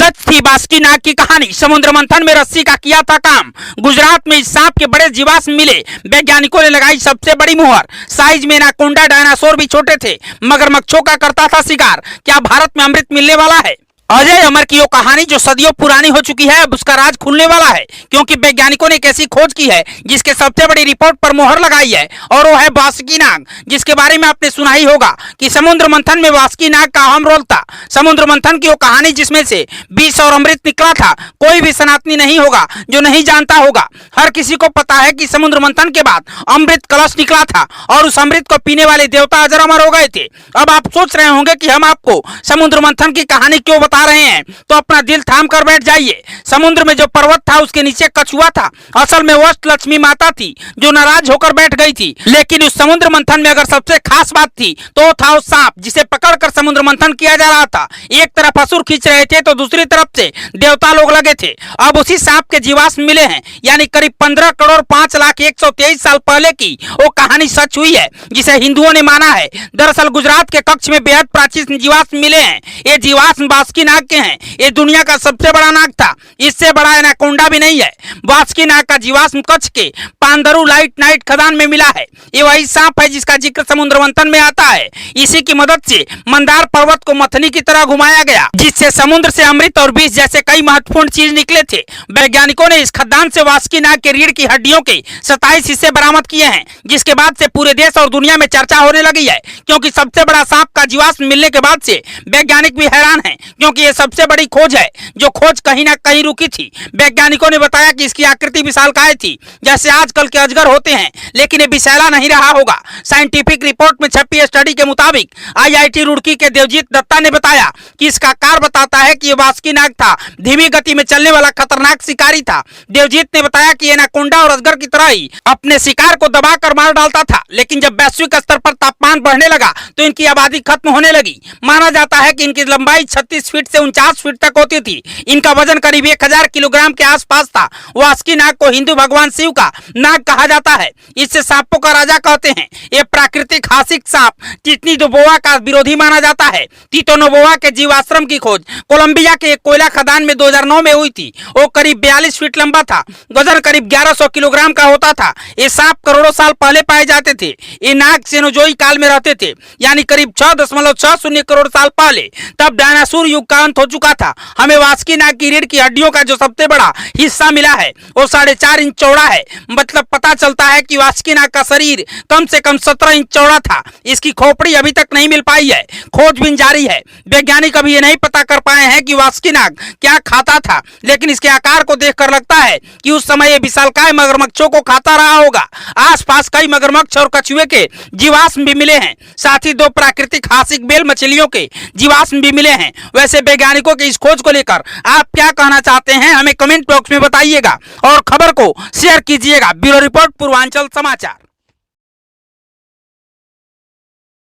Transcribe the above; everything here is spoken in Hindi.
सच थी बासुकीनाग की कहानी। समुद्र मंथन में रस्सी का किया था काम। गुजरात में इस सांप के बड़े जीवाश्म मिले। वैज्ञानिकों ने लगाई सबसे बड़ी मुहर। साइज में एनाकोंडा डायनासोर भी छोटे थे। मगरमच्छों का करता था शिकार। क्या भारत में अमृत मिलने वाला है? अजय अमर की वो कहानी जो सदियों पुरानी हो चुकी है, अब उसका राज खुलने वाला है, क्योंकि वैज्ञानिकों ने एक ऐसी खोज की है जिसके सबसे बड़ी रिपोर्ट पर मोहर लगाई है, और वो है बासुकीनाग, जिसके बारे में आपने सुना ही होगा कि समुद्र मंथन में बासुकीनाग का अहम रोल था। समुद्र मंथन की वो कहानी जिसमें से विष और अमृत निकला था, कोई भी सनातनी नहीं होगा जो नहीं जानता होगा। हर किसी को पता है कि समुद्र मंथन के बाद अमृत कलश निकला था और उस अमृत को पीने वाले देवता अजर अमर हो गए थे। अब आप सोच रहे होंगे कि हम आपको समुद्र मंथन की कहानी क्यों बता रहे हैं, तो अपना दिल थाम कर बैठ जाइए। समुद्र में जो पर्वत था उसके नीचे कछुआ था। असल में वह लक्ष्मी माता थी जो नाराज होकर बैठ गई थी। लेकिन उस समुद्र मंथन में अगर सबसे खास बात थी तो वो था उस सांप जिसे पकड़कर समुद्र मंथन किया जा रहा था। एक तरफ असुर खींच रहे थे तो दूसरी तरफ से देवता लोग लगे थे। अब उसी सांप के जीवाश्म मिले हैं, यानी करीब 15 करोड़ 5,01,23 साल पहले की वो कहानी सच हुई है जिसे हिंदुओं ने माना है। दरअसल गुजरात के कच्छ में बेहद प्राचीन जीवाश्म मिले हैं। ये जीवाश्म बासुकीनाग के हैं। ये दुनिया का सबसे बड़ा नाग था। इससे बड़ा एनाकोंडा भी नहीं है। बासुकीनाग का जीवाश्म कच्छ के पांदरू लाइट नाइट खदान में मिला है। ये वही सांप है जिसका जिक्र समुद्र मंथन में आता है। इसी की मदद से मंदार पर्वत को मथनी की तरह घुमाया गया, जिससे समुद्र से अमृत और विष जैसे कई महत्वपूर्ण चीज निकले थे। वैज्ञानिकों ने इस खदान से बासुकीनाग के रीढ़ की हड्डियों के 27 हिस्से बरामद किए हैं, जिसके बाद से पूरे देश और दुनिया में चर्चा होने लगी है। क्योंकि सबसे बड़ा सांप का जीवाश्म मिलने के बाद से वैज्ञानिक भी हैरान हैं, क्योंकि ये सबसे बड़ी खोज है जो खोज कहीं ना कहीं रुकी थी। वैज्ञानिकों ने बताया कि इसकी आकृति विशालकाय थी, जैसे आजकल के अजगर होते हैं, लेकिन ये विशैला नहीं रहा होगा। साइंटिफिक रिपोर्ट में छपी स्टडी के मुताबिक IIT रुड़की के देवजीत दत्ता ने बताया कि इसका आकार बताता है कि ये बासुकीनाग था। धीमी गति में चलने वाला खतरनाक शिकारी था। देवजीत ने बताया कि एनाकोंडा और अजगर की तरह ही अपने शिकार को दबाकर मार डालता था, लेकिन जब वैश्विक स्तर पर तापमान बढ़ने लगा तो इनकी आबादी खत्म होने लगी। माना जाता है कि इनकी लंबाई 36 फीट से 49 फीट तक होती थी। इनका वजन करीब 1000 किलोग्राम के आसपास था। बासुकीनाग को हिंदू भगवान शिव का नाग कहा जाता है। इससे सांपों का राजा कहते हैं। ये प्राकृतिक हासिक सांप टिटनिडोबोआ का विरोधी माना जाता है। टिटनिडोबोआ के जीवाश्म की खोज कोलंबिया के एक कोयला खदान में 2009 में हुई थी। वो करीब 42 फीट लंबा था। वजन करीब 1100 किलोग्राम का होता था। ये सांप करोड़ों साल पहले पाए जाते थे। ये नाग सेनोजोई काल में रहते थे, यानी करीब 6.60 करोड़ साल पहले। तब डायनासोर युग का अंत हो चुका था। हमें बासुकीनाग की रीढ़ की हड्डियों का जो सबसे बड़ा हिस्सा मिला है वो 4.5 इंच चौड़ा है। मतलब पता चलता है कि बासुकीनाग का शरीर कम से कम 17 इंच चौड़ा था। इसकी खोपड़ी अभी तक नहीं मिल पाई है। खोजबीन जारी है। वैज्ञानिक अभी ये नहीं पता कर पाए हैं कि बासुकीनाग क्या खाता था, लेकिन इसके आकार को देखकर लगता है कि उस समय ये विशालकाय मगरमच्छों को खाता रहा होगा। आसपास कई मगरमच्छ और कछुए के जीवाश्म भी मिले हैं। साथ ही 2 प्राकृतिक हासिक बेल मछलियों के जीवाश्म भी मिले हैं। वैसे वैज्ञानिकों की इस खोज को लेकर आप क्या कहना चाहते हैं, हमें कमेंट बॉक्स में बताइएगा और खबर को शेयर कीजिएगा। ब्यूरो रिपोर्ट, पूर्वांचल समाचार।